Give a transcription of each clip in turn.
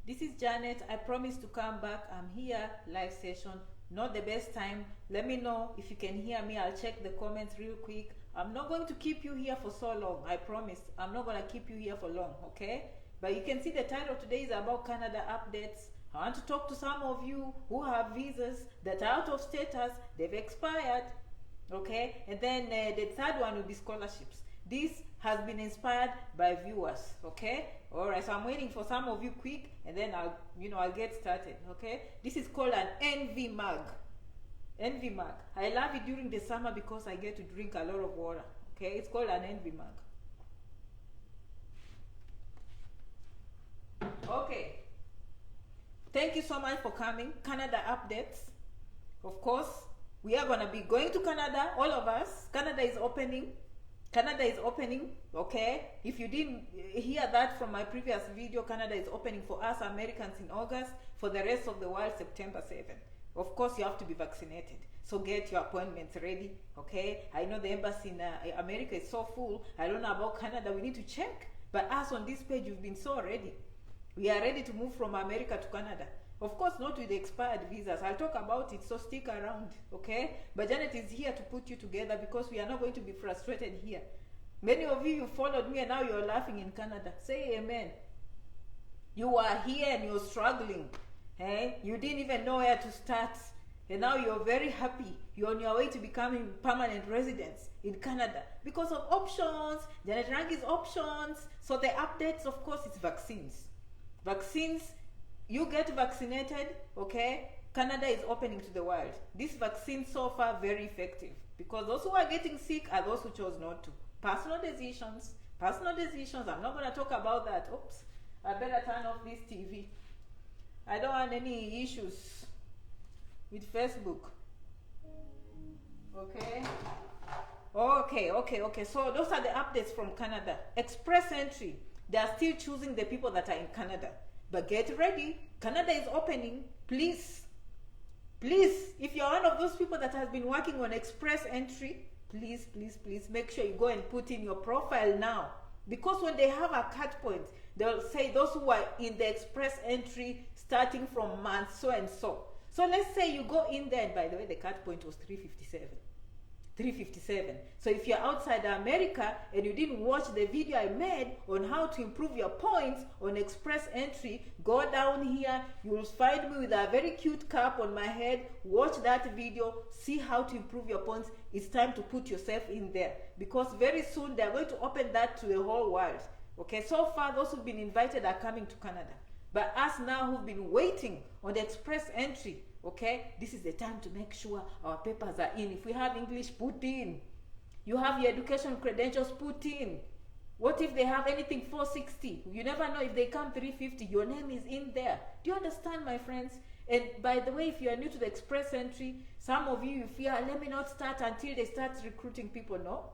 This is Janet. I promise to come back. I'm here, live session. Not the best time. Let me know if you can hear me. I'll check the comments real quick. I'm not going to keep you here for so long. I promise. I'm not going to keep you here for long, okay? But you can see the title today is about Canada updates. I want to talk to some of you who have visas that are out of status. They've expired, okay? And then the third one will be scholarships. This has been inspired by viewers, okay? All right, so I'm waiting for some of you quick, and then I'll get started, okay? This is called an envy mug. Envy mug. I love it during the summer because I get to drink a lot of water, okay? It's called an envy mug. Okay. Thank you so much for coming. Canada updates. Of course, we are going to be going to Canada, all of us. Canada is opening. Canada is opening, okay? If you didn't hear that from my previous video, Canada is opening for us Americans in August, for the rest of the world September 7th. Of course, you have to be vaccinated, so get your appointments ready, okay? I know the embassy in America is so full. I don't know about Canada. We need to check. But us on this page, we've been so ready. We are ready to move from America to Canada. Of course, not with the expired visas. I'll talk about it, so stick around, okay? But Janet is here to put you together because we are not going to be frustrated here. Many of you followed me and now you're laughing in Canada. Say amen. You are here and you're struggling. Eh? You didn't even know where to start. And now you're very happy. You're on your way to becoming permanent residents in Canada because of options, Janet Rangi's options. So the updates, of course, it's vaccines. Vaccines. You get vaccinated, okay? Canada is opening to the world. This vaccine so far very effective because those who are getting sick are those who chose not to. Personal decisions. Personal decisions. I'm not going to talk about that. Oops. I better turn off this TV. I don't want any issues with Facebook. Okay? Okay. So those are the updates from Canada. Express entry. They are still choosing the people that are in Canada. But get ready. Canada is opening. Please, if you're one of those people that has been working on express entry, please make sure you go and put in your profile now. Because when they have a cut point, they'll say those who are in the express entry starting from month so and so. So let's say you go in there, and by the way, the cut point was 357. So if you're outside America and you didn't watch the video I made on how to improve your points on express entry, go down here. You will find me with a very cute cap on my head. Watch that video. See how to improve your points. It's time to put yourself in there because very soon they're going to open that to the whole world. Okay, so far those who've been invited are coming to Canada. But us now who've been waiting on the express entry, okay, this is the time to make sure our papers are in. If we have English, put in. You have your education credentials, put in. What if they have anything 460? You never know if they come 350. Your name is in there. Do you understand, my friends? And by the way, if you are new to the express entry, some of you fear, let me not start until they start recruiting people. No.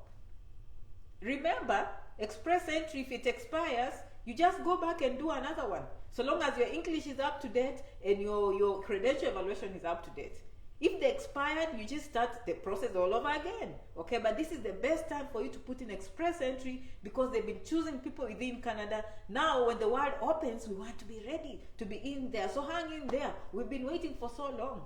Remember, express entry, if it expires, you just go back and do another one. So long as your English is up to date and your credential evaluation is up to date. If they expired, you just start the process all over again. Okay, but this is the best time for you to put in express entry because they've been choosing people within Canada. Now, when the world opens, we want to be ready to be in there. So hang in there. We've been waiting for so long.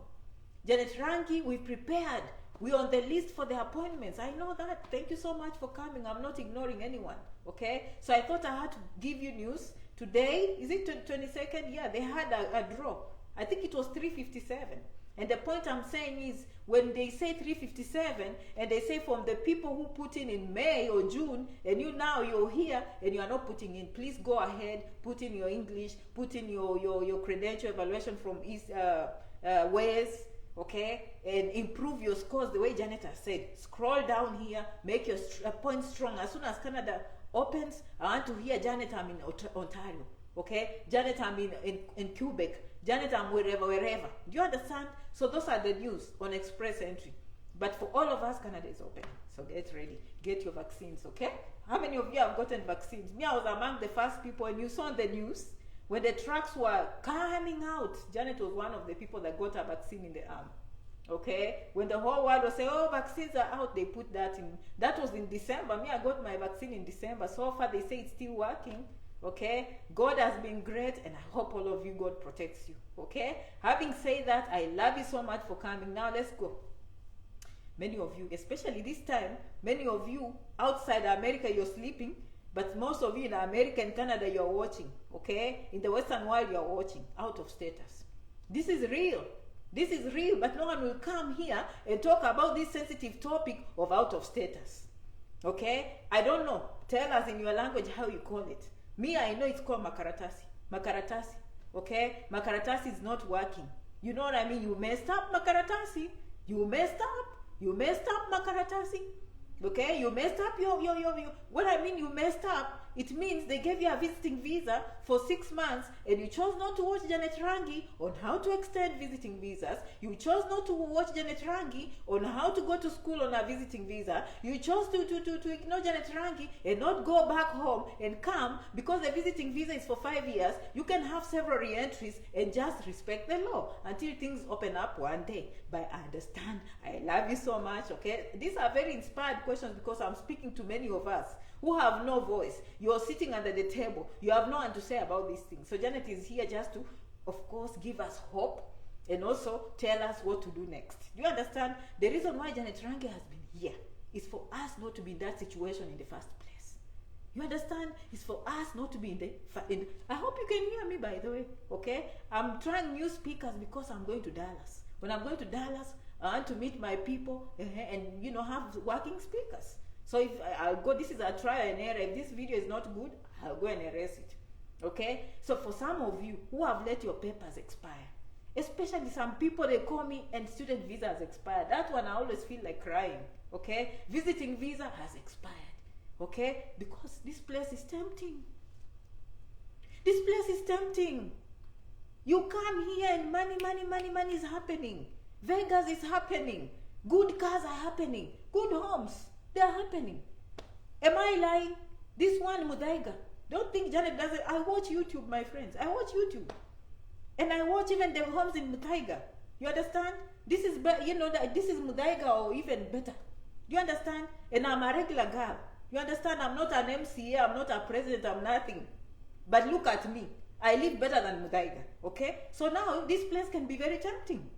Janet Rangi, we prepared. We're on the list for the appointments. I know that. Thank you so much for coming. I'm not ignoring anyone. Okay, so I thought I had to give you news. Today, is it 22nd? Yeah, they had a draw. I think it was 357. And the point I'm saying is, when they say 357, and they say from the people who put in May or June, and you're here, and you are not putting in, please go ahead, put in your English, put in your credential evaluation from East Wales, okay? And improve your scores the way Janet has said. Scroll down here, make your points strong. As soon as Canada opens, I want to hear, Janet, I'm in Ontario, okay? Janet, I'm in Quebec. Janet, I'm wherever. Do you understand? So those are the news on express entry. But for all of us, Canada is open. So get ready. Get your vaccines, okay? How many of you have gotten vaccines? Me, I was among the first people, and you saw the news when the trucks were coming out. Janet was one of the people that got a vaccine in the arm. Okay? When the whole world was saying, oh, vaccines are out, they put that in. That was in December. Me, I got my vaccine in December. So far, they say it's still working. Okay, God has been great, and I hope all of you, God protects you. Okay, having said that, I love you so much for coming. Now let's go. Many of you, especially this time, many of you outside America, you're sleeping, but most of you in America and Canada, you're watching. Okay, in the Western world, you're watching out of status. This is real. This is real, but no one will come here and talk about this sensitive topic of out of status. Okay, I don't know. Tell us in your language how you call it. Me, I know it's called makaratasi. Makaratasi. Okay, makaratasi is not working. You know what I mean? You messed up, makaratasi. You messed up. You messed up, makaratasi. Okay, you messed up your. What I mean, you messed up. It means they gave you a visiting visa for 6 months, and you chose not to watch Janet Rangi on how to extend visiting visas. You chose not to watch Janet Rangi on how to go to school on a visiting visa. You chose to ignore Janet Rangi and not go back home and come because the visiting visa is for 5 years. You can have several re-entries and just respect the law until things open up one day. But I understand. I love you so much. Okay, these are very inspired questions because I'm speaking to many of us who have no voice. You're sitting under the table. You have no one to say about these things. So Janet is here just to, of course, give us hope and also tell us what to do next. Do you understand? The reason why Janet Rangi has been here is for us not to be in that situation in the first place. You understand? It's for us not to be in the... I hope you can hear me, by the way. Okay? I'm trying new speakers because I'm going to Dallas. When I'm going to Dallas, I want to meet my people and, you know, have working speakers. So if I'll go, this is a trial and error. If this video is not good, I'll go and erase it. Okay? So for some of you who have let your papers expire, especially some people, they call me and student visa has expired. That one I always feel like crying. Okay? Visiting visa has expired. Okay? Because this place is tempting. This place is tempting. You come here and money is happening. Vegas is happening. Good cars are happening. Good homes. They are happening. Am I lying? This one Mudaiga. Don't think Janet doesn't. I watch YouTube, my friends. I watch YouTube. And I watch even the homes in Mudaiga. You understand? This is, you know, this is Mudaiga or even better. Do you understand? And I'm a regular girl. You understand? I'm not an MCA. I'm not a president. I'm nothing. But look at me. I live better than Mudaiga. Okay? So now this place can be very tempting.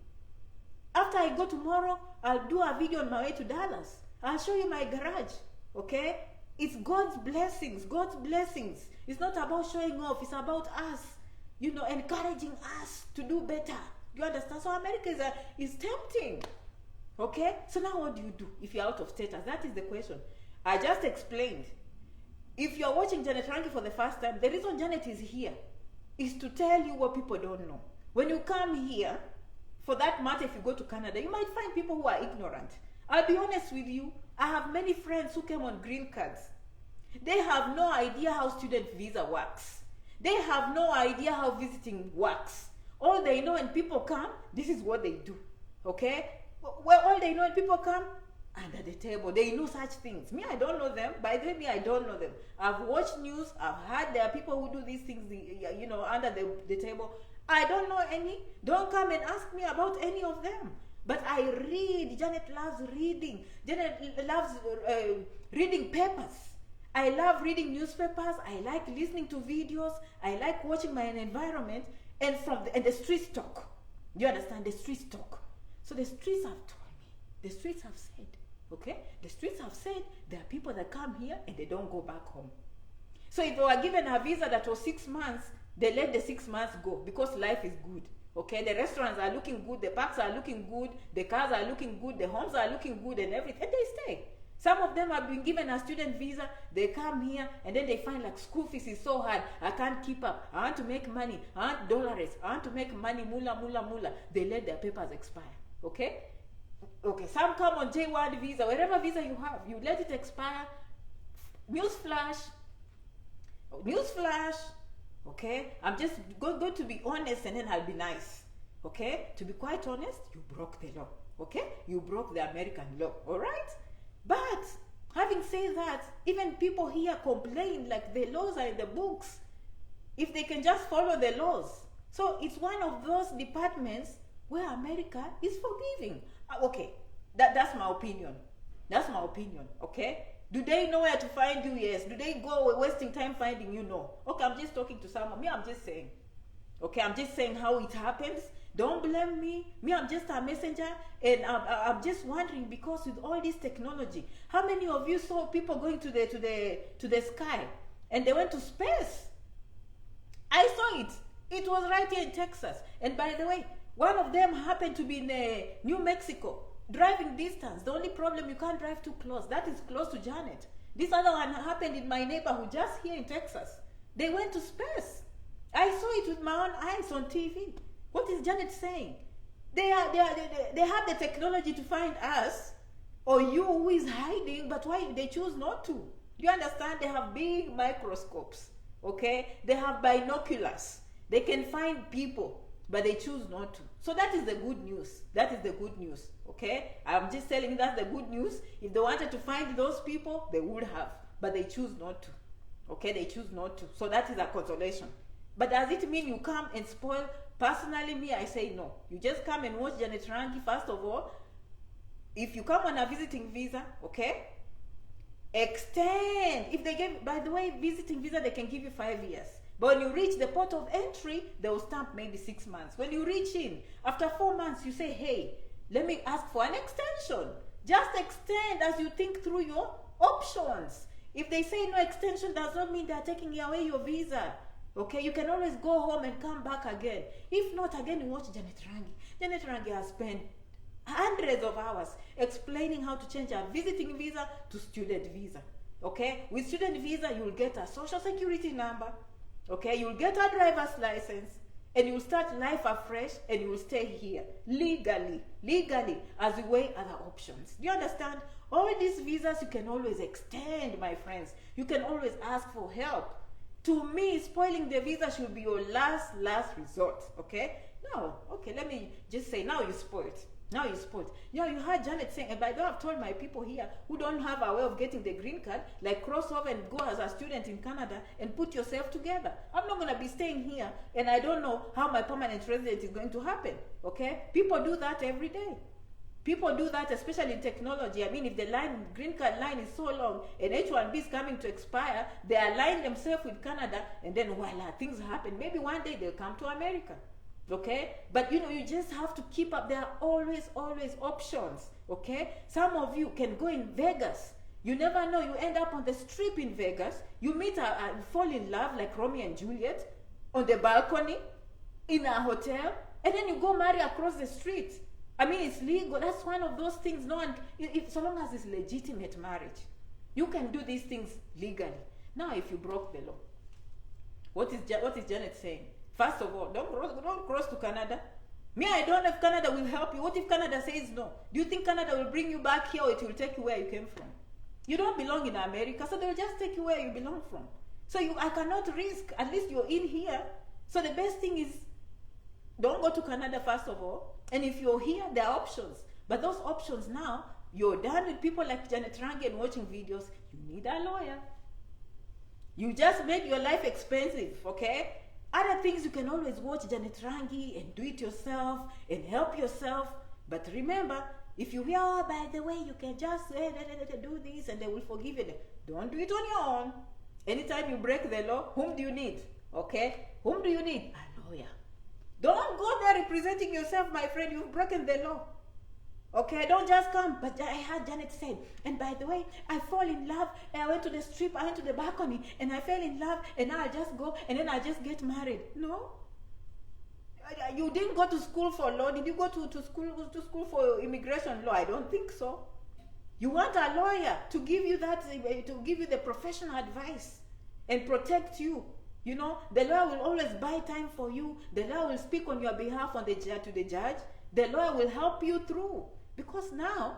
After I go tomorrow, I'll do a video on my way to Dallas. I'll show you my garage, okay? It's God's blessings, God's blessings. It's not about showing off, it's about us, you know, encouraging us to do better. You understand? So America is tempting, okay? So now what do you do if you're out of status? That is the question. I just explained. If you're watching Janet Rangi for the first time, the reason Janet is here is to tell you what people don't know. When you come here, for that matter, if you go to Canada, you might find people who are ignorant. I'll be honest with you, I have many friends who came on green cards. They have no idea how student visa works. They have no idea how visiting works. All they know when people come, this is what they do. Okay? Well, all they know when people come, under the table. They know such things. Me, I don't know them. By the way, me, I don't know them. I've watched news. I've heard there are people who do these things, you know, under the table. I don't know any. Don't come and ask me about any of them. But I read. Janet loves reading. Janet loves reading papers. I love reading newspapers. I like listening to videos. I like watching my environment and the streets talk. Do you understand? The streets talk. So the streets have told me. The streets have said. Okay? The streets have said there are people that come here and they don't go back home. So if they were given a visa that was 6 months, they let the 6 months go because life is good. Okay, the restaurants are looking good, the parks are looking good, the cars are looking good, the homes are looking good and everything, and they stay. Some of them have been given a student visa, they come here and then they find like school fees is so hard, I can't keep up, I want to make money, I want dollars, I want to make money, mula. They let their papers expire, okay? Okay, some come on J1 visa, wherever visa you have, you let it expire. Newsflash, okay? I'm just going to be honest and then I'll be nice, okay? To be quite honest, you broke the law, okay? You broke the American law, all right? But having said that, even people here complain like the laws are in the books, if they can just follow the laws. So it's one of those departments where America is forgiving. Okay, that's my opinion. That's my opinion, okay? Do they know where to find you? Yes. Do they go wasting time finding you? No. Okay, I'm just talking to someone. Me, I'm just saying. Okay, I'm just saying how it happens. Don't blame me. Me, I'm just a messenger, and I'm just wondering, because with all this technology, how many of you saw people going to the sky and they went to space? I saw it. It was right here in Texas. And by the way, one of them happened to be in New Mexico, driving distance. The only problem, you can't drive too close. That is close to Janet. This other one happened in my neighborhood, just here in Texas. They went to space. I saw it with my own eyes on TV. What is Janet saying? They have the technology to find us, or you who is hiding, but why they choose not to? Do you understand? They have big microscopes, okay? They have binoculars. They can find people, but they choose not to. So that is the good news. That is the good news, okay? I'm just telling you that's the good news. If they wanted to find those people, they would have, but they choose not to, okay? They choose not to. So that is a consolation. But does it mean you come and spoil? Personally, me, I say no. You just come and watch Janet Rangi. First of all, if you come on a visiting visa, okay, extend. If they give, by the way, visiting visa, they can give you 5 years. But when you reach the port of entry, they will stamp maybe 6 months. When you reach in, after 4 months, you say, hey, let me ask for an extension. Just extend as you think through your options. If they say no extension, does not mean they are taking away your visa. Okay, you can always go home and come back again. If not, again, you watch Janet Rangi. Janet Rangi has spent hundreds of hours explaining how to change a visiting visa to student visa. Okay, with student visa, you will get a social security number. Okay, you will get a driver's license, and you will start life afresh, and you will stay here legally, as you weigh other options. Do you understand? All these visas you can always extend, my friends. You can always ask for help. To me, spoiling the visa should be your last resort, okay? Now, okay, let me just say, now you spoiled. Now you spoiled. You know, you heard Janet saying, and by the way, I've told my people here who don't have a way of getting the green card, like cross over and go as a student in Canada and put yourself together. I'm not going to be staying here, and I don't know how my permanent residence is going to happen, okay? People do that every day. People do that, especially in technology. I mean, if the green card line is so long and H1B is coming to expire, they align themselves with Canada, and then while things happen, maybe one day they'll come to America, okay? But, you know, you just have to keep up. There are always options, okay? Some of you can go in Vegas. You never know. You end up on the strip in Vegas. You meet and fall in love like Romeo and Juliet on the balcony in a hotel, and then you go marry across the street. I mean, it's legal. That's one of those things. No one, so long as it's legitimate marriage, you can do these things legally. Now, if you broke the law, what is Janet saying? First of all, don't cross to Canada. Me, I don't know if Canada will help you. What if Canada says no? Do you think Canada will bring you back here, or it will take you where you came from? You don't belong in America, so they'll just take you where you belong from. So I cannot risk. At least you're in here. So the best thing is, don't go to Canada first of all. And if you're here, there are options. But those options now, you're done with people like Janet Rangi and watching videos. You need a lawyer. You just make your life expensive, okay? Other things, you can always watch Janet Rangi and do it yourself and help yourself. But remember, if you hear, oh, by the way, you can just do this and they will forgive you. Don't do it on your own. Anytime you break the law, whom do you need? Okay? Whom do you need? A lawyer. Don't go there representing yourself, my friend. You've broken the law. Okay, don't just come. But I heard Janet say, and by the way, I fall in love. I went to the strip, I went to the balcony, and I fell in love, and now I just go, and then I just get married. No. You didn't go to school for law. Did you go to school for immigration law? I don't think so. You want a lawyer to give you the professional advice and protect you. You know, the lawyer will always buy time for you. The lawyer will speak on your behalf to the judge. The lawyer will help you through. Because now,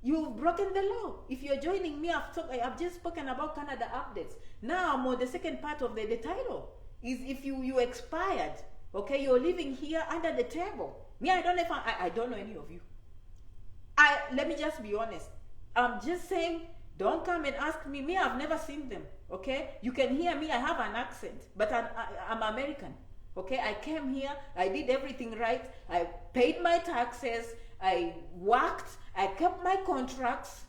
you've broken the law. If you're joining me, I've just spoken about Canada updates. Now, I'm on the second part of the title. Is if you expired, okay, you're living here under the table. Me, I don't know if I don't know any of you. Let me just be honest. I'm just saying, don't come and ask me. Me, I've never seen them. Okay, you can hear me. I have an accent, but I'm American. Okay, I came here. I did everything right. I paid my taxes. I worked. I kept my contracts.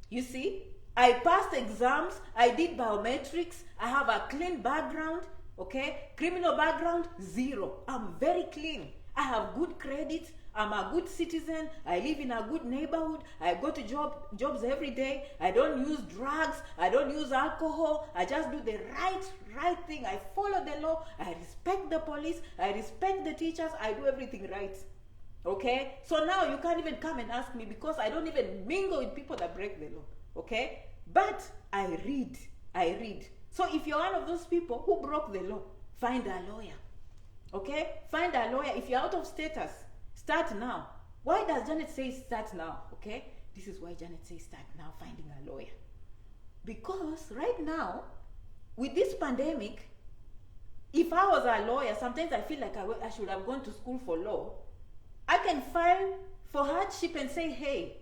You see, I passed exams, I did biometrics, I have a clean background, okay? Criminal background, zero. I'm very clean. I have good credit, I'm a good citizen, I live in a good neighborhood, I go to jobs every day, I don't use drugs, I don't use alcohol, I just do the right thing. I follow the law, I respect the police, I respect the teachers, I do everything right. Okay? So now you can't even come and ask me because I don't even mingle with people that break the law. Okay? But I read. So if you're one of those people who broke the law, find a lawyer. Okay? Find a lawyer. If you're out of status, start now. Why does Janet say start now? Okay? This is why Janet says start now finding a lawyer. Because right now, with this pandemic, if I was a lawyer, sometimes I feel like I should have gone to school for law. I can file for hardship and say, hey,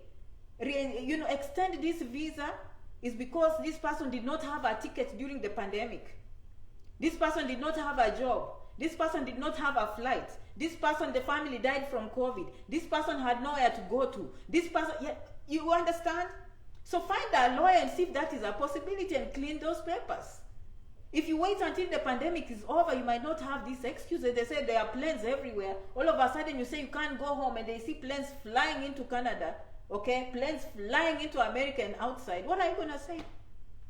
extend this visa is because this person did not have a ticket during the pandemic. This person did not have a job. This person did not have a flight. This person, the family died from COVID. This person had nowhere to go to. This person, yeah, you understand? So find a lawyer and see if that is a possibility and clean those papers. If you wait until the pandemic is over, you might not have these excuses. They say there are planes everywhere. All of a sudden you say you can't go home and they see planes flying into Canada, okay? Planes flying into America and outside. What are you going to say?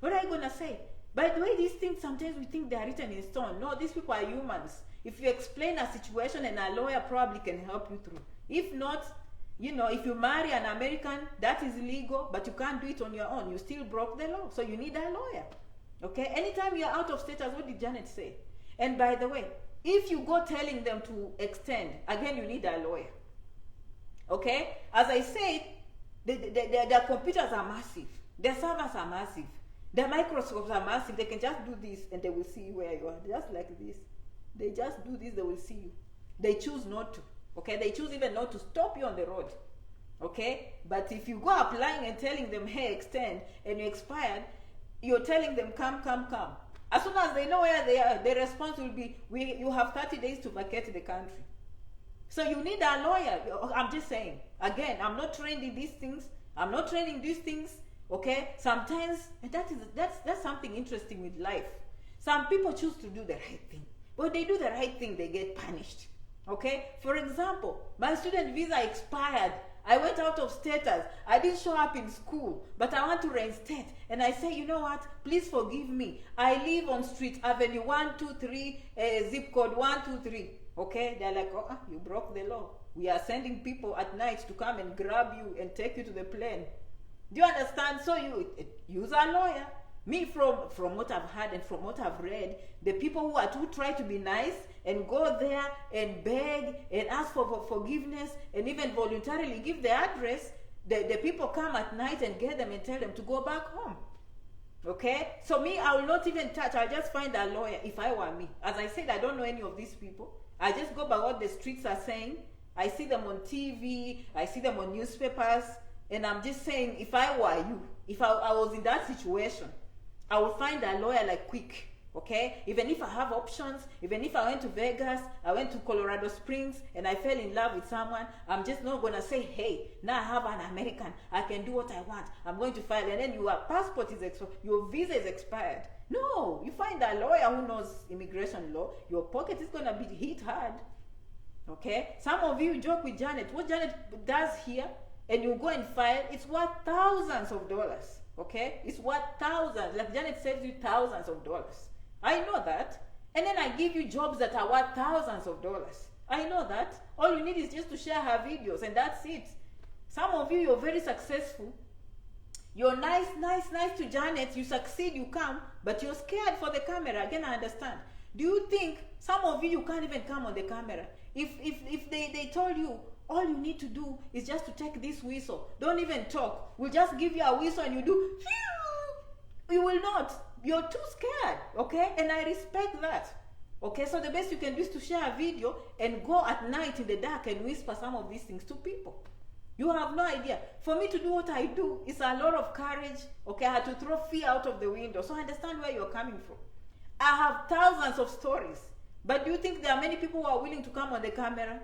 What are you going to say? By the way, these things, sometimes we think they are written in stone. No, these people are humans. If you explain a situation, and a lawyer probably can help you through. If not, if you marry an American, that is illegal, but you can't do it on your own. You still broke the law. So you need a lawyer. Okay? Anytime you're out of status, what did Janet say? And by the way, if you go telling them to extend, again, you need a lawyer. Okay? As I said, their computers are massive. Their servers are massive. Their microscopes are massive. They can just do this and they will see where you are. Just like this. They just do this, they will see you. They choose not to. Okay? They choose even not to stop you on the road. Okay? But if you go applying and telling them, hey, extend, and you expired, you're telling them, come. As soon as they know where they are, their response will be, you have 30 days to vacate the country. So you need a lawyer. I'm just saying. Again, I'm not trained in these things. I'm not trained in these things. Okay? Sometimes, and that's something interesting with life. Some people choose to do the right thing. When they do the right thing, they get punished. Okay? For example, my student visa expired. I went out of status. I didn't show up in school, but I want to reinstate. And I say, you know what? Please forgive me. I live on Street Avenue 123, zip code 123. Okay? They're like, oh, you broke the law. We are sending people at night to come and grab you and take you to the plane. Do you understand? So you use a lawyer. Me, from what I've heard and from what I've read, the people who try to be nice and go there and beg and ask for forgiveness and even voluntarily give the address, the people come at night and get them and tell them to go back home. Okay? So me, I will not even touch. I'll just find a lawyer if I were me. As I said, I don't know any of these people. I just go by what the streets are saying. I see them on TV. I see them on newspapers. And I'm just saying, if I were you, if I was in that situation, I will find a lawyer like quick, okay? Even if I have options, even if I went to Vegas, I went to Colorado Springs, and I fell in love with someone, I'm just not going to say, hey, now I have an American, I can do what I want, I'm going to file, and then your passport is expired, your visa is expired. No, you find a lawyer who knows immigration law, your pocket is going to be hit hard, okay? Some of you joke with Janet. What Janet does here, and you go and file, it's worth thousands of dollars. Okay? It's worth thousands. Like Janet saves you thousands of dollars. I know that. And then I give you jobs that are worth thousands of dollars. I know that. All you need is just to share her videos and that's it. Some of you, you're very successful. You're nice to Janet. You succeed, you come, but you're scared for the camera. Again, I understand. Do you think some of you can't even come on the camera? If they told you, all you need to do is just to take this whistle. Don't even talk. We'll just give you a whistle and you do. You will not. You're too scared. Okay? And I respect that. Okay? So the best you can do is to share a video and go at night in the dark and whisper some of these things to people. You have no idea. For me to do what I do, it's a lot of courage. Okay? I had to throw fear out of the window. So I understand where you're coming from. I have thousands of stories. But do you think there are many people who are willing to come on the camera?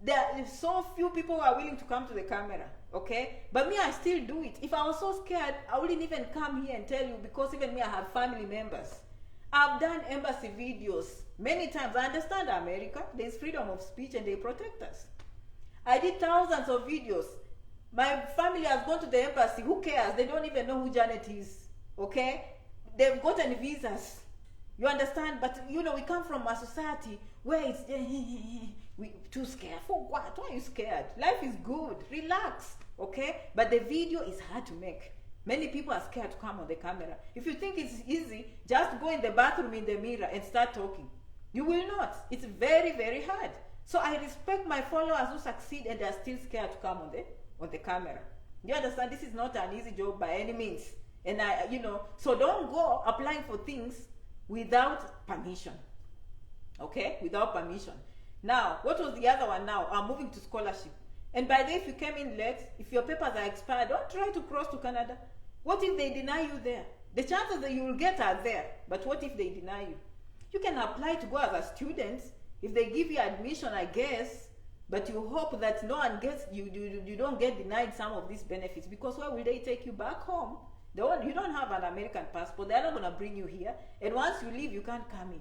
There are so few people who are willing to come to the camera. Okay, but me, I still do it. If I was so scared, I wouldn't even come here and tell you, because even me, I have family members. I've done embassy videos many times. I understand America, there's freedom of speech and they protect us. I did thousands of videos. My family has gone to the embassy. Who cares? They don't even know who Janet is. Okay, they've gotten visas. You understand? But you know, we come from a society where it's we too scared. For what? Why are you scared? Life is good. Relax. Okay? But the video is hard to make. Many people are scared to come on the camera. If you think it's easy, just go in the bathroom in the mirror and start talking. You will not. It's very, very hard. So I respect my followers who succeed and they are still scared to come on the camera. You understand? This is not an easy job by any means. And so don't go applying for things without permission. Okay? Without permission. Now, what was the other one now? I'm moving to scholarship. And by the way, if you came in late, if your papers are expired, don't try to cross to Canada. What if they deny you there? The chances that you will get are there. But what if they deny you? You can apply to go as a student. If they give you admission, I guess, but you hope that no one gets, you don't get denied some of these benefits, because where will they take you back home? You don't have an American passport. They're not going to bring you here. And once you leave, you can't come in.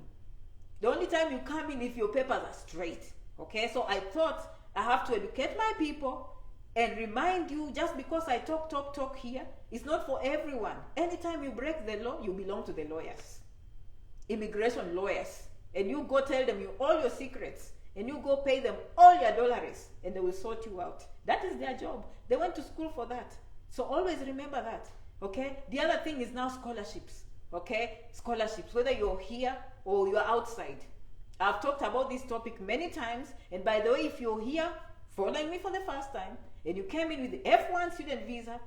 The only time you come in if your papers are straight. Okay, so I thought I have to educate my people and remind you, just because I talk here, it's not for everyone. Anytime you break the law, you belong to the lawyers, immigration lawyers, and you go tell them all your secrets, and you go pay them all your dollars, and they will sort you out. That is their job. They went to school for that. So always remember that. Okay, the other thing is now scholarships. Okay, scholarships, whether you're here or you're outside. I've talked about this topic many times, and by the way, if you're here following me for the first time and you came in with the F1 student visa,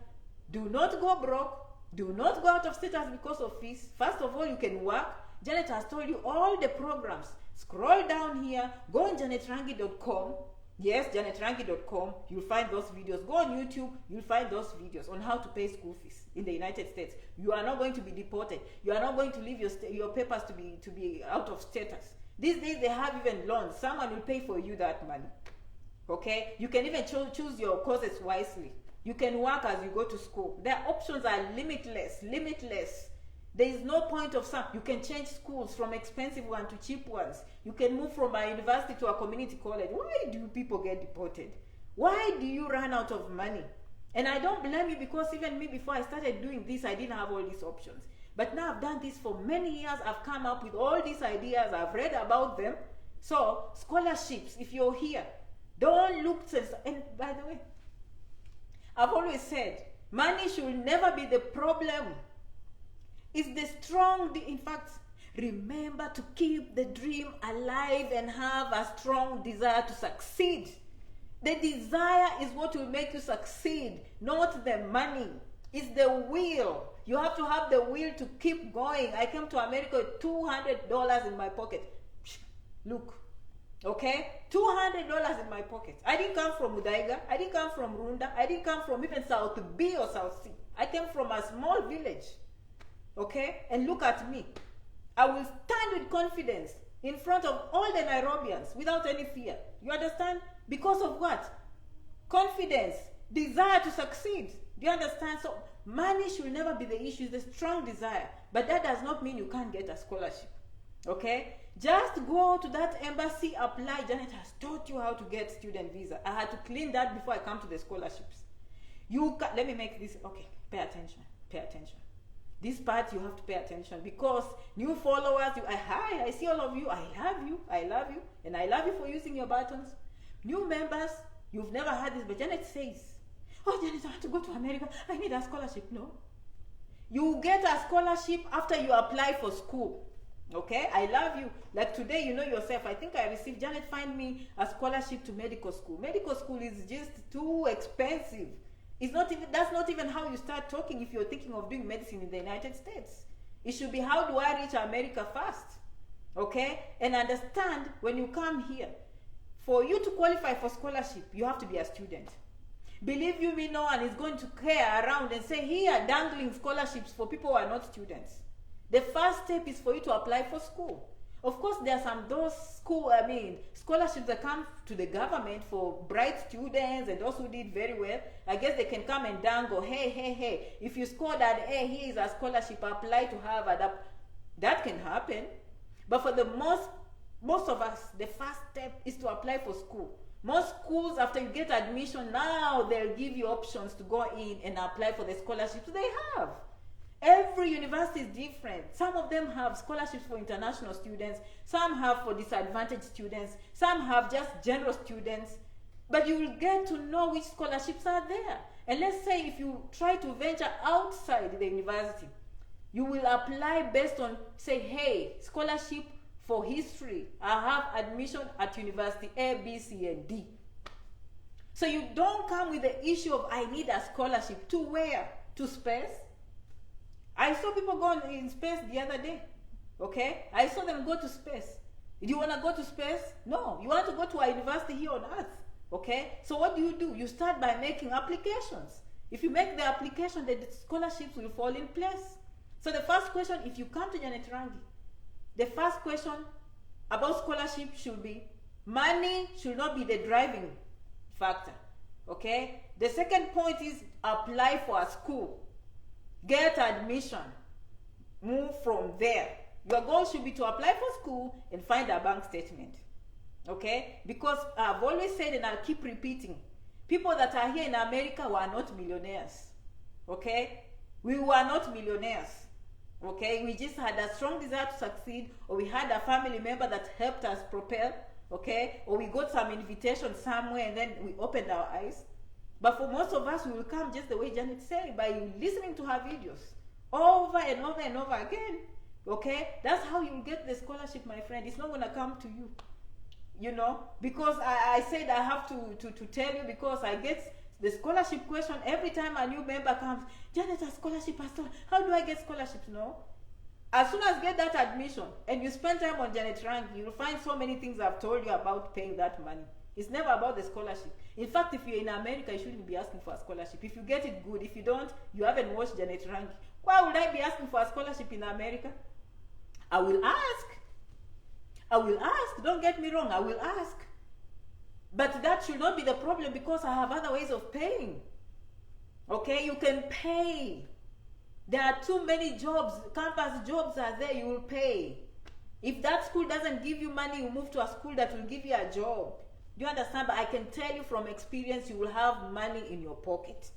do not go broke, do not go out of status because of fees. First of all, you can work. Janet has told you all the programs. Scroll down here, go on janetrangi.com. Yes, janetrangi.com. You'll find those videos. Go on YouTube, you'll find those videos on how to pay school fees in the United States. You are not going to be deported. You are not going to leave your papers to be out of status. These days they have even loans. Someone will pay for you that money. Okay? You can even choose your courses wisely. You can work as you go to school. Their options are limitless. There is no point of some. You can change schools from expensive ones to cheap ones. You can move from a university to a community college. Why do people get deported? Why do you run out of money? And I don't blame you, because even me, before I started doing this, I didn't have all these options. But now I've done this for many years. I've come up with all these ideas. I've read about them. So scholarships, if you're here, don't look to, and by the way, I've always said, money should never be the problem. It's the strong, in fact, remember to keep the dream alive and have a strong desire to succeed. The desire is what will make you succeed, not the money. It's the will. You have to have the will to keep going. I came to America with $200 in my pocket. Look, okay? $200 in my pocket. I didn't come from Udaiga. I didn't come from Runda. I didn't come from even South B or South C. I came from a small village. Okay? And look at me. I will stand with confidence in front of all the Nairobians without any fear. You understand? Because of what? Confidence, desire to succeed. Do you understand? So money should never be the issue. It's a strong desire. But that does not mean you can't get a scholarship. Okay? Just go to that embassy, apply. Janet has taught you how to get student visa. I had to clean that before I come to the scholarships. Let me make this, okay, pay attention. This part you have to pay attention, because new followers, hi, I see all of you, I love you, and I love you for using your buttons. New members, you've never had this, but Janet says, oh, Janet, I have to go to America, I need a scholarship. No. You get a scholarship after you apply for school. Okay, I love you. Like today, you know yourself, I think I received, Janet, find me a scholarship to medical school. Medical school is just too expensive. That's not even how you start talking if you're thinking of doing medicine in the United States. It should be, how do I reach America first? Okay? And understand, when you come here, for you to qualify for scholarship, you have to be a student. Believe you me, no one is going to care around and say, here, dangling scholarships for people who are not students. The first step is for you to apply for school. Of course, there are some those scholarships that come to the government for bright students and those who did very well. I guess they can come and dangle, hey, if you scored at A, here is a scholarship, apply to Harvard. That can happen. But for the most of us, the first step is to apply for school. Most schools, after you get admission, now they'll give you options to go in and apply for the scholarships they have. Every university is different. Some of them have scholarships for international students, some have for disadvantaged students, some have just general students. But you will get to know which scholarships are there. And let's say if you try to venture outside the university, you will apply based on, say, hey, scholarship for history. I have admission at university A, B, C, and D. So you don't come with the issue of I need a scholarship to where? To space. I saw people go in space the other day. Okay? I saw them go to space. Do you want to go to space? No. You want to go to a university here on Earth. Okay? So what do? You start by making applications. If you make the application, the scholarships will fall in place. So the first question, if you come to Janet Rangi, the first question about scholarship should be, money should not be the driving factor. Okay? The second point is apply for a school. Get admission. Move from there. Your goal should be to apply for school and find a bank statement. Okay? Because I've always said, and I'll keep repeating, people that are here in America were not millionaires. Okay? We were not millionaires. Okay? We just had a strong desire to succeed, or we had a family member that helped us propel. Okay? Or we got some invitation somewhere and then we opened our eyes. But for most of us, we will come just the way Janet said, by listening to her videos over and over and over again. Okay? That's how you get the scholarship, my friend. It's not going to come to you. You know? Because I said I have to tell you, because I get the scholarship question every time a new member comes. Janet, a scholarship, how do I get scholarships? No. As soon as you get that admission and you spend time on Janet Rangi, you'll find so many things I've told you about paying that money. It's never about the scholarship. In fact, if you're in America, you shouldn't be asking for a scholarship. If you get it, good. If you don't, you haven't watched Janet Rangi. Why would I be asking for a scholarship in America? I will ask. I will ask. Don't get me wrong. I will ask. But that should not be the problem, because I have other ways of paying. Okay? You can pay. There are too many jobs. Campus jobs are there. You will pay. If that school doesn't give you money, you move to a school that will give you a job. Do you understand? But I can tell you from experience, you will have money in your pocket.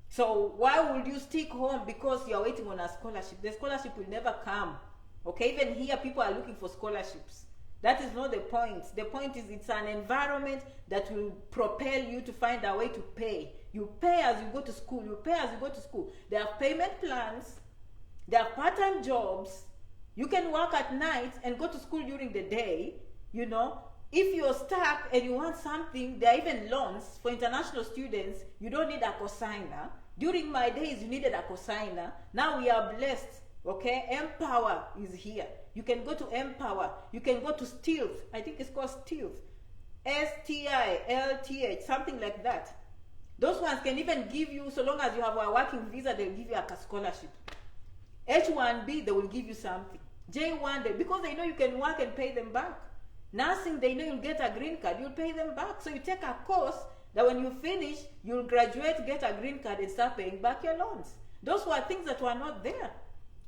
So why would you stick home because you're waiting on a scholarship? The scholarship will never come. Okay, even here people are looking for scholarships. That is not the point. The point is it's an environment that will propel you to find a way to pay. You pay as you go to school. You pay as you go to school. There are payment plans. There are part-time jobs. You can work at night and go to school during the day, you know. If you're stuck and you want something, there are even loans for international students. You don't need a cosigner. During my days, you needed a cosigner. Now we are blessed, okay? Empower is here. You can go to Empower. You can go to Stealth. I think it's called Stealth. STILTH, something like that. Those ones can even give you, so long as you have a working visa, they'll give you a scholarship. H1B, they will give you something. J1, because they know you can work and pay them back. Nursing, they know you'll get a green card, you'll pay them back. So you take a course that when you finish, you'll graduate, get a green card, and start paying back your loans. Those were things that were not there.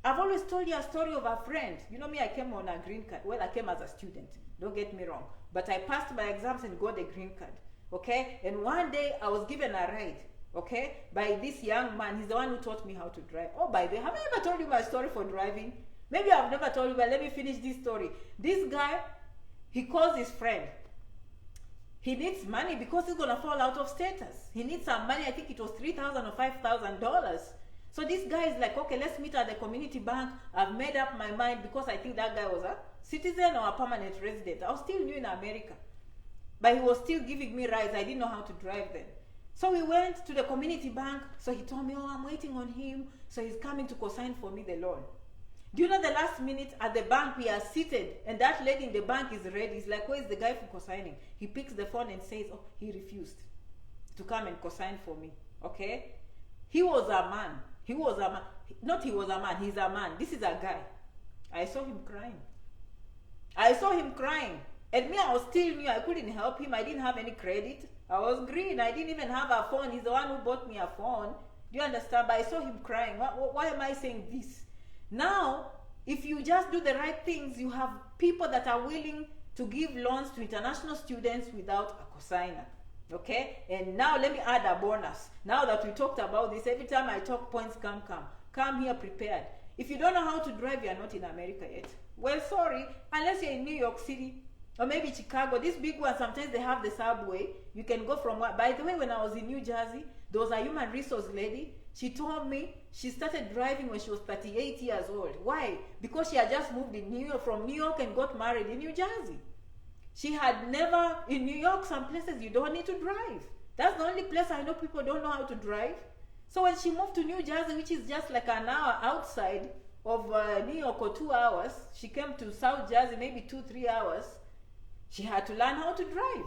I've always told you a story of a friend. You know me, I came on a green card. Well, I came as a student. Don't get me wrong. But I passed my exams and got a green card. Okay? And one day, I was given a ride. Okay? By this young man. He's the one who taught me how to drive. Oh, by the way, have I ever told you my story for driving? Maybe I've never told you, but let me finish this story. This guy, he calls his friend. He needs money because he's going to fall out of status. He needs some money. I think it was $3,000 or $5,000. So this guy is like, okay, let's meet at the community bank. I've made up my mind because I think that guy was a citizen or a permanent resident. I was still new in America. But he was still giving me rides. I didn't know how to drive then. So we went to the community bank. So he told me, oh, I'm waiting on him. So he's coming to co-sign for me the loan. Do you know the last minute at the bank we are seated and that lady in the bank is ready? He's like, where is the guy for co-signing? He picks the phone and says, oh, he refused to come and co-sign for me. Okay? He was a man. He was a man. Not he was a man. He's a man. This is a guy. I saw him crying. I saw him crying. And me, I was still new. I couldn't help him. I didn't have any credit. I was green. I didn't even have a phone. He's the one who bought me a phone. Do you understand? But I saw him crying. Why am I saying this? Now, if you just do the right things, you have people that are willing to give loans to international students without a cosigner. Okay? And now let me add a bonus. Now that we talked about this, every time I talk, points come here prepared. If you don't know how to drive, you are not in America yet. Well, sorry, unless you're in New York City or maybe Chicago. These big ones, sometimes they have the subway. You can go from what. By the way, when I was in New Jersey, there was a human resource lady. She told me she started driving when she was 38 years old. Why? Because she had just moved from New York and got married in New Jersey. She had never, in New York, some places you don't need to drive. That's the only place I know people don't know how to drive. So when she moved to New Jersey, which is just like an hour outside of New York or 2 hours, she came to South Jersey, maybe 2-3 hours. She had to learn how to drive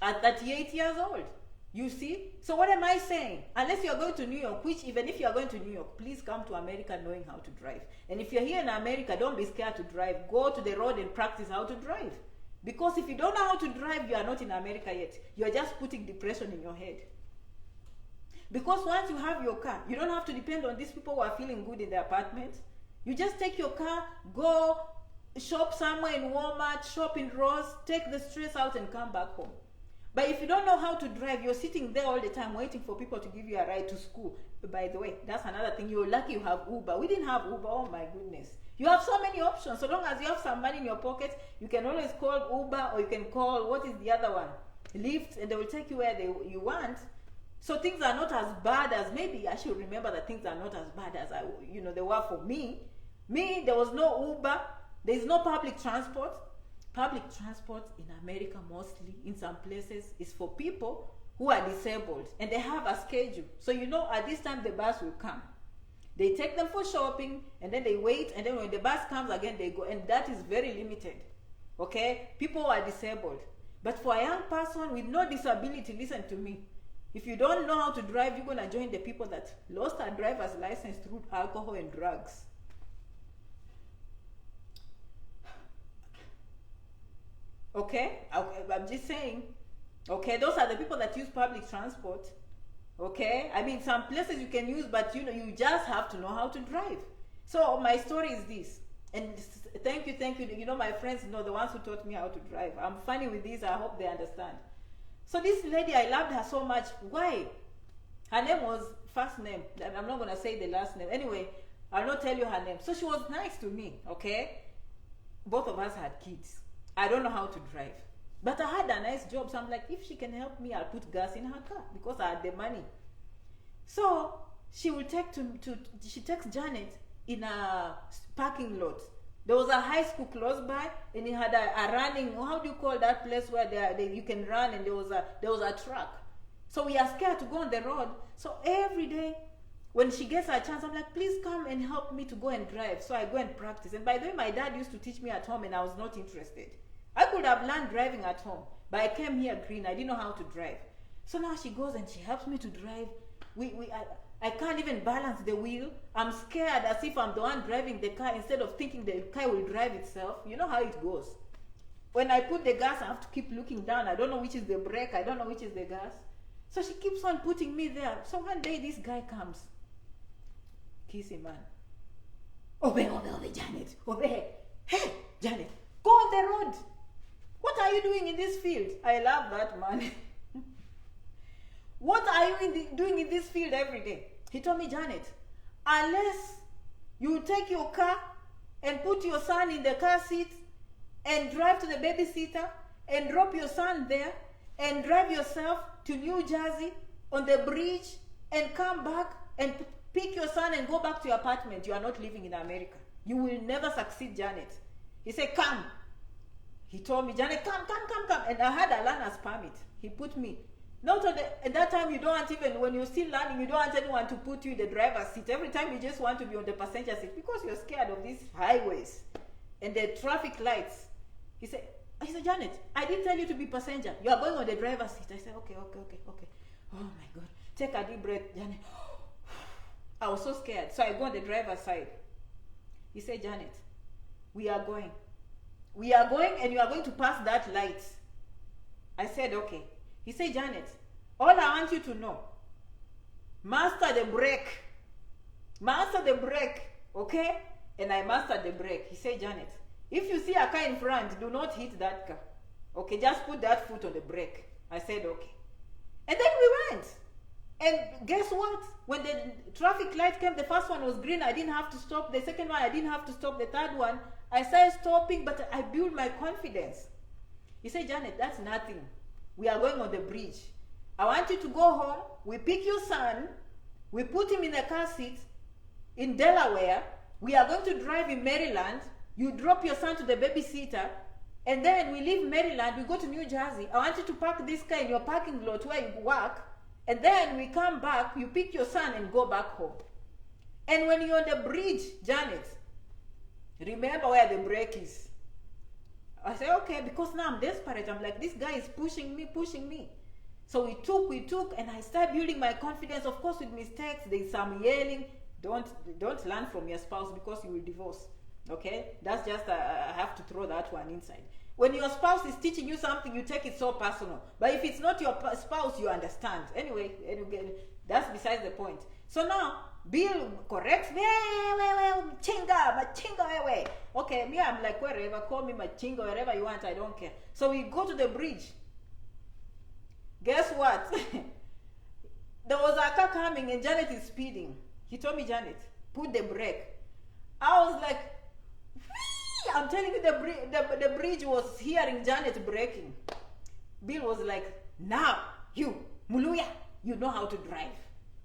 at 38 years old. You see? So what am I saying? Unless you're going to New York, which even if you're going to New York, please come to America knowing how to drive. And if you're here in America, don't be scared to drive. Go to the road and practice how to drive. Because if you don't know how to drive, you are not in America yet. You're just putting depression in your head. Because once you have your car, you don't have to depend on these people who are feeling good in their apartments. You just take your car, go shop somewhere in Walmart, shop in Ross, take the stress out and come back home. But if you don't know how to drive, you're sitting there all the time waiting for people to give you a ride to school. By the way, that's another thing. You're lucky you have Uber. We didn't have Uber. Oh my goodness. You have so many options. So long as you have some money in your pocket, you can always call Uber, or you can call, what is the other one? Lyft, and they will take you where you want. So things are not as bad as, maybe I should remember that things are not as bad as they were for me. There was no Uber. There is no public transport. Public transport in America mostly, in some places, is for people who are disabled and they have a schedule. So at this time the bus will come. They take them for shopping and then they wait, and then when the bus comes again they go, and that is very limited. Okay? People who are disabled. But for a young person with no disability, listen to me. If you don't know how to drive, you're going to join the people that lost their driver's license through alcohol and drugs. Okay? I'm just saying. Okay? Those are the people that use public transport. Okay? I mean, some places you can use, but you just have to know how to drive. So my story is this. And thank you. My friends know, the ones who taught me how to drive. I'm funny with this. I hope they understand. So this lady, I loved her so much. Why? Her name was, first name. I'm not going to say the last name. Anyway, I'll not tell you her name. So she was nice to me. Okay? Both of us had kids. I don't know how to drive. But I had a nice job. So I'm like, if she can help me, I'll put gas in her car because I had the money. So she will she takes Janet in a parking lot. There was a high school close by, and it had a running, how do you call that place where you can run, and there was a track. So we are scared to go on the road. So every day when she gets a chance, I'm like, please come and help me to go and drive. So I go and practice. And by the way, my dad used to teach me at home and I was not interested. I could have learned driving at home, but I came here green. I didn't know how to drive. So now she goes and she helps me to drive. I can't even balance the wheel. I'm scared as if I'm the one driving the car instead of thinking the car will drive itself. You know how it goes. When I put the gas, I have to keep looking down. I don't know which is the brake. I don't know which is the gas. So she keeps on putting me there. So one day this guy comes. Kissy man. Obey, Janet. Obey. Hey, Janet, go on the road. What are you doing in this field? I love that man. What are you doing in this field every day? He told me, Janet, unless you take your car and put your son in the car seat and drive to the babysitter and drop your son there and drive yourself to New Jersey on the bridge and come back and pick your son and go back to your apartment, you are not living in America. You will never succeed, Janet. He said, come. He told me, Janet, come. And I had a learner's permit. He put me. Not on at that time, you don't want, even when you're still learning, you don't want anyone to put you in the driver's seat. Every time you just want to be on the passenger seat because you're scared of these highways and the traffic lights. He said, Janet, I didn't tell you to be passenger. You are going on the driver's seat. I said, okay. Oh my God. Take a deep breath, Janet. I was so scared. So I go on the driver's side. He said, Janet, we are going. we are going and you are going to pass that light. I said, okay. He said, Janet, all I want you to know, master the brake. Master the brake, okay? And I mastered the brake. He said, Janet, if you see a car in front, do not hit that car. Okay, just put that foot on the brake. I said, okay. And then we went. And guess what? When the traffic light came, the first one was green. I didn't have to stop. The second one, I didn't have to stop. The third one, I started stopping, but I built my confidence. He said, Janet, that's nothing. We are going on the bridge. I want you to go home. We pick your son. We put him in the car seat in Delaware. We are going to drive in Maryland. You drop your son to the babysitter. And then we leave Maryland. We go to New Jersey. I want you to park this car in your parking lot where you work. And then we come back. You pick your son and go back home. And when you're on the bridge, Janet, remember where the brake is. I said, okay, because now I'm desperate. I'm like, this guy is pushing me. So we took, and I started building my confidence. Of course, with mistakes, there's some yelling. Don't learn from your spouse because you will divorce. Okay? That's just, I have to throw that one inside. When your spouse is teaching you something, you take it so personal. But if it's not your spouse, you understand. Anyway, that's besides the point. So now, Bill corrects me. Machinga. Okay, me, I'm like, wherever, call me machinga, wherever you want, I don't care. So we go to the bridge. Guess what? There was a car coming and Janet is speeding. He told me, Janet, put the brake. I was like, whee! I'm telling you, the bridge was hearing Janet braking. Bill was like, now, you, Muluya, you know how to drive.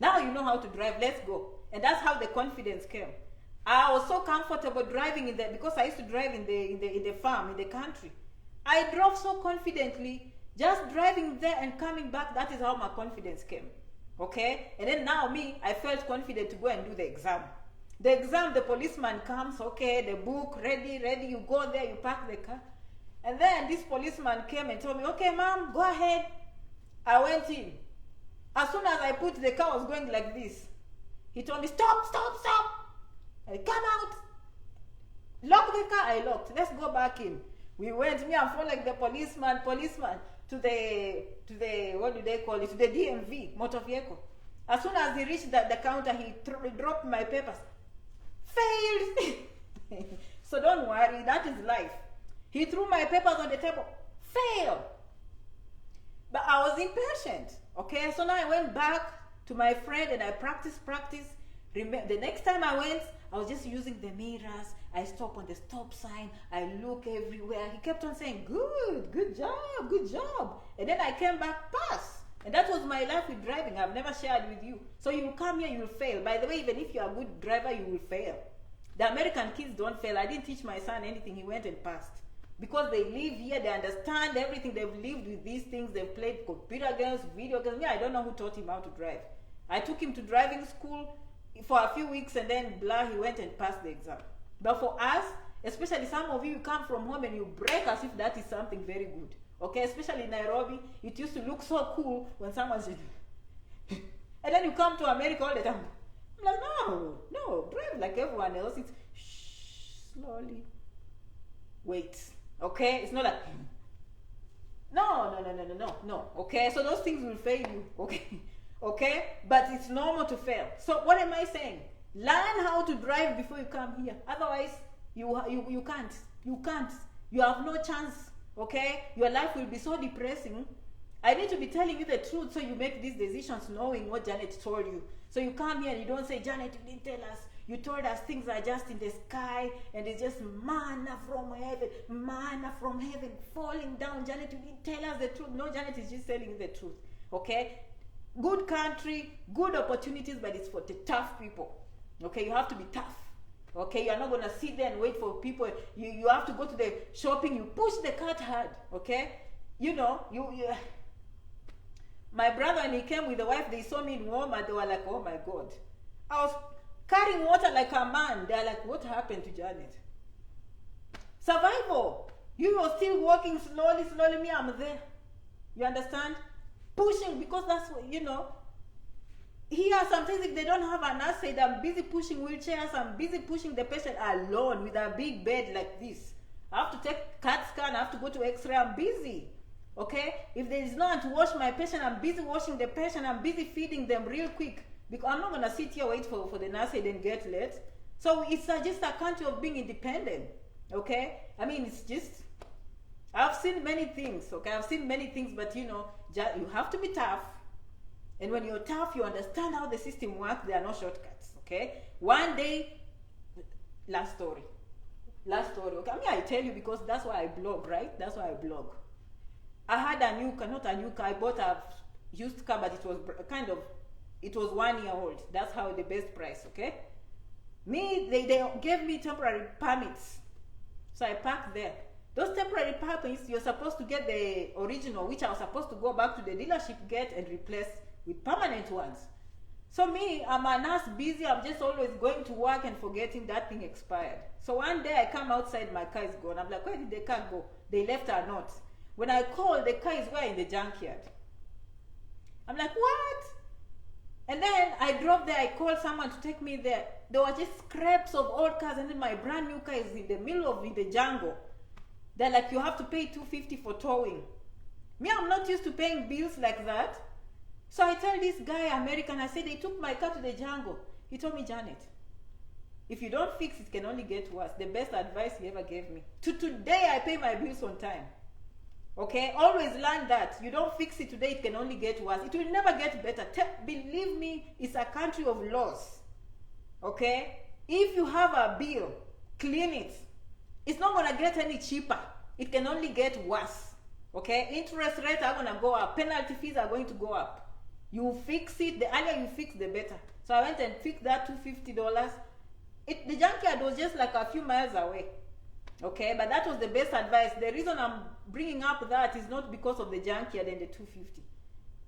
Now you know how to drive, let's go. And that's how the confidence came. I was so comfortable driving because I used to drive in the farm, in the country. I drove so confidently, just driving there and coming back. That is how my confidence came. Okay? And then now I felt confident to go and do the exam. The exam, the policeman comes, okay, the book, ready, you go there, you park the car. And then this policeman came and told me, okay, ma'am, go ahead. I went in. As soon as I put the car, was going like this. He told me, stop. I come out. Lock the car. I locked. Let's go back in. We went, me and like the policeman to the what do they call it? To the DMV, motor vehicle. As soon as he reached the counter, he dropped my papers. Failed. So don't worry, that is life. He threw my papers on the table. Failed. But I was impatient. Okay, so now I went back to my friend and I practiced. The next time I went, I was just using the mirrors. I stop on the stop sign. I look everywhere. He kept on saying, good job. And then I came back, pass. And that was my life with driving. I've never shared with you. So you come here, you will fail. By the way, even if you are a good driver, you will fail. The American kids don't fail. I didn't teach my son anything. He went and passed. Because they live here, they understand everything. They've lived with these things. They've played computer games, video games. I don't know who taught him how to drive. I took him to driving school for a few weeks and then he went and passed the exam. But for us, especially some of you come from home and you brake as if that is something very good. Okay, especially in Nairobi, it used to look so cool when someone's and then you come to America all the time. I'm like, no, drive like everyone else. It's slowly. Wait. Okay, it's not like no. Okay, so those things will fail you. Okay, but it's normal to fail. So what am I saying? Learn how to drive before you come here. Otherwise, you can't. You have no chance. Okay, your life will be so depressing. I need to be telling you the truth so you make these decisions knowing what Janet told you. So you come here and you don't say, Janet, you didn't tell us. You told us things are just in the sky and it's just manna from heaven falling down. Janet, you didn't tell us the truth. No, Janet is just telling you the truth. Okay? Good country, good opportunities, but it's for the tough people. Okay? You have to be tough. Okay? You are not going to sit there and wait for people. You have to go to the shopping. You push the cart hard. Okay? You know, my brother, when he came with the wife, they saw me in Walmart. They were like, oh my God. I was carrying water like a man. They're like, what happened to Janet? Survival. You were still walking slowly. Me, I'm there. You understand? Pushing, because that's what, here sometimes if they don't have an asset, I'm busy pushing wheelchairs. I'm busy pushing the patient alone with a big bed like this. I have to take CAT scan, I have to go to X-ray, I'm busy. Okay? If there is no one to wash my patient, I'm busy washing the patient, I'm busy feeding them real quick. Because I'm not gonna sit here wait for the nurse aid and get late. So it's just a country of being independent. Okay? I mean, it's just, I've seen many things, okay? I've seen many things, but you know, you have to be tough. And when you're tough, you understand how the system works. There are no shortcuts, okay? One day, last story, okay? I mean, I tell you because that's why I blog, right? That's why I blog. I had a new car, not a new car, I bought a used car, but it was kind of, it was 1 year old. That's how the best price, okay? They gave me temporary permits. So I parked there. Those temporary permits, you're supposed to get the original, which I was supposed to go back to the dealership, get and replace with permanent ones. So me, I'm a nurse, busy, I'm just always going to work and forgetting that thing expired. So one day I come outside, my car is gone. I'm like, where did the car go? They left a note. When I call, the car is where? In the junkyard. I'm like, what? And then I drove there, I called someone to take me there. There were just scraps of old cars, and then my brand new car is in the middle of the jungle. They're like, you have to pay $250 for towing. Me, I'm not used to paying bills like that. So I tell this guy, American, I said, they took my car to the jungle. He told me, Janet, if you don't fix it, it can only get worse. The best advice he ever gave me. To today, I pay my bills on time. Okay? Always learn that. You don't fix it today, it can only get worse. It will never get better. Believe me, it's a country of laws. Okay? If you have a bill, clean it. It's not going to get any cheaper. It can only get worse. Okay? Interest rates are going to go up. Penalty fees are going to go up. You fix it, the earlier you fix, the better. So I went and fixed that $250. The junkyard was just like a few miles away. Okay? But that was the best advice. The reason I'm bringing up that is not because of the junkyard and the $250.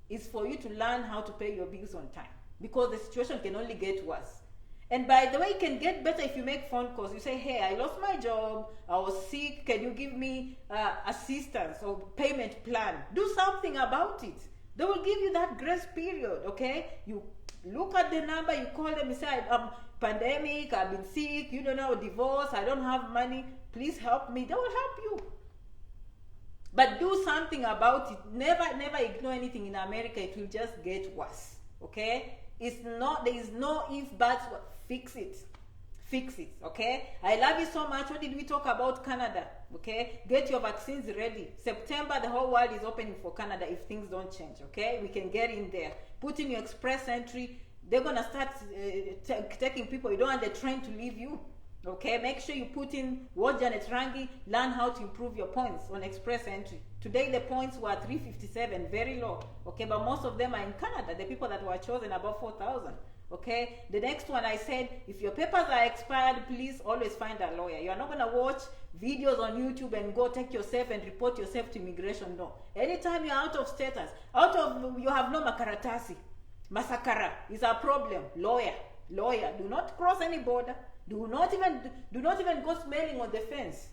It's for you to learn how to pay your bills on time. Because the situation can only get worse. And by the way, it can get better if you make phone calls. You say, hey, I lost my job, I was sick, can you give me assistance or payment plan? Do something about it. They will give you that grace period, okay? You look at the number, you call them, you say, I'm pandemic, I've been sick, you don't know, divorce, I don't have money, please help me. They will help you. But do something about it. Never ignore anything in America. It will just get worse, okay? It's not, there is no if, buts, fix it. Fix it, okay? I love you so much. What did we talk about? Canada, okay? Get your vaccines ready. September, the whole world is opening for Canada if things don't change, okay? We can get in there. Put in your express entry. They're going to start taking people. You don't want the train to leave you, okay? Make sure you put in what Janet Rangi, learn how to improve your points on express entry. Today, the points were 357, very low, okay? But most of them are in Canada, the people that were chosen above 4,000. Okay, the next one I said, if your papers are expired, please always find a lawyer. You are not going to watch videos on YouTube and go take yourself and report yourself to immigration. No. Anytime you're out of status, you have no makaratasi. Masakara is a problem. Lawyer. Do not cross any border. Do not even go smelling on the fence.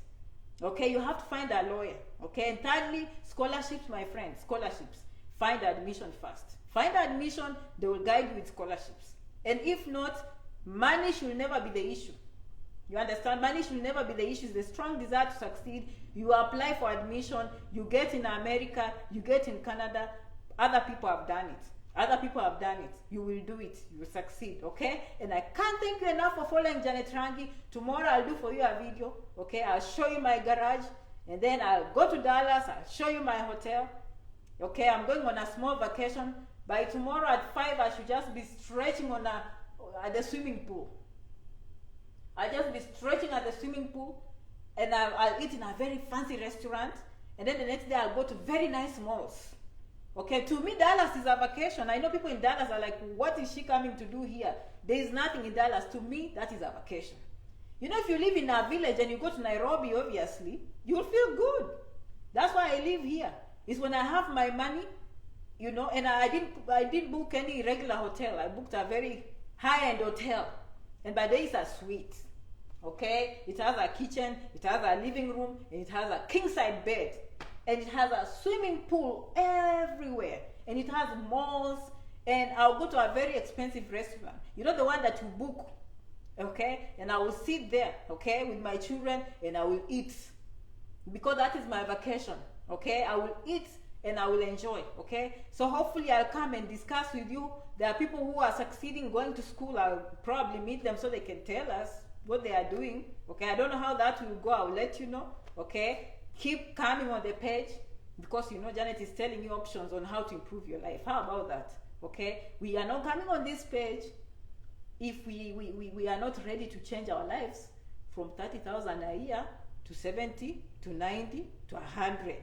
Okay, you have to find a lawyer. Okay, and thirdly, scholarships, my friends, scholarships. Find admission first. Find admission, they will guide you with scholarships. And if not, money should never be the issue. You understand? Money should never be the issue. It's the strong desire to succeed. You apply for admission, you get in America, you get in Canada. Other people have done it. You will do it. You will succeed, okay? And I can't thank you enough for following Janet Rangi. Tomorrow I'll do for you a video, okay? I'll show you my garage, and then I'll go to Dallas, I'll show you my hotel. Okay, I'm going on a small vacation. By tomorrow at 5, I should just be stretching at the swimming pool. I'll just be stretching at the swimming pool, and I'll eat in a very fancy restaurant, and then the next day I'll go to very nice malls. Okay, to me, Dallas is a vacation. I know people in Dallas are like, what is she coming to do here? There is nothing in Dallas. To me, that is a vacation. You know, if you live in a village and you go to Nairobi, obviously, you'll feel good. That's why I live here. It's when I have my money, you know, and I didn't book any regular hotel. I booked a very high-end hotel. And by day, it's a suite. Okay? It has a kitchen, it has a living room, and it has a king-side bed. And it has a swimming pool everywhere. And it has malls. And I'll go to a very expensive restaurant. You know, the one that you book. Okay? And I will sit there, okay, with my children, and I will eat. because that is my vacation. Okay, I will eat and I will enjoy. Okay, so hopefully I'll come and discuss with you. There are people who are succeeding going to school. I'll probably meet them so they can tell us what they are doing. Okay, I don't know how that will go. I'll let you know. Okay, keep coming on the page, because you know Janet is telling you options on how to improve your life. How about that? Okay, we are not coming on this page if we are not ready to change our lives from 30,000 a year to 70 to 90 to 100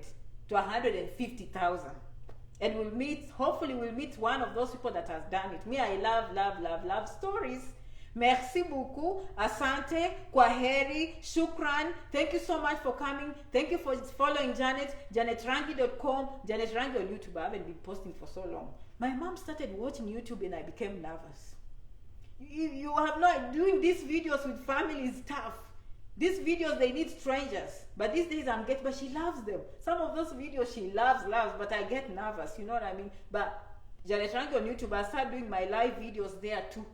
to 150,000. And we'll meet, hopefully we'll meet one of those people that has done it. Me, I love stories. Merci beaucoup. Asante, kwaheri, shukran. Thank you so much for coming. Thank you for following Janet, janetrangi.com, Janet Rangi on YouTube. I haven't been posting for so long. My mom started watching YouTube and I became nervous. You have not, doing these videos with family is tough. These videos, they need strangers. But these days I'm getting, but she loves them. Some of those videos she loves, but I get nervous, you know what I mean? But Janet Rangi on YouTube, I start doing my live videos there too.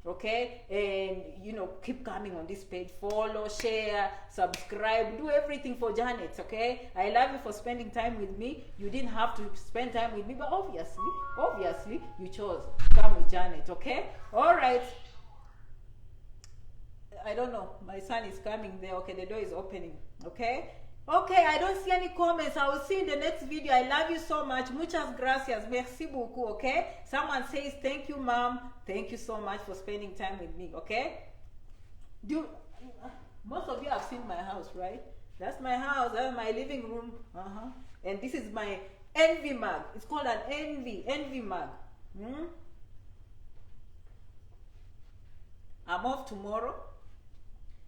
Okay, and you know, keep coming on this page, follow, share, subscribe, do everything for Janet. Okay, I love you for spending time with me. You didn't have to spend time with me, but obviously you chose to come with Janet. Okay, all right. I don't know, my son is coming there. Okay, the door is opening. Okay, I don't see any comments. I will see you in the next video. I love you so much. Muchas gracias. Merci beaucoup. Okay, someone says thank you, mom. Thank you so much for spending time with me. Okay, most of you have seen my house, right? That's my house. That's my living room. And this is my envy mug. It's called an envy mug. I'm off tomorrow.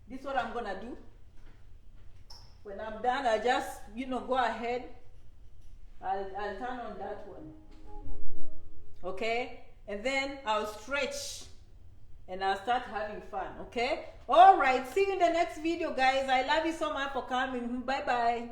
This is what I'm gonna do. When I'm done, I just, you know, go ahead. I'll turn on that one. Okay? And then I'll stretch and I'll start having fun. Okay? All right. See you in the next video, guys. I love you so much for coming. Bye-bye.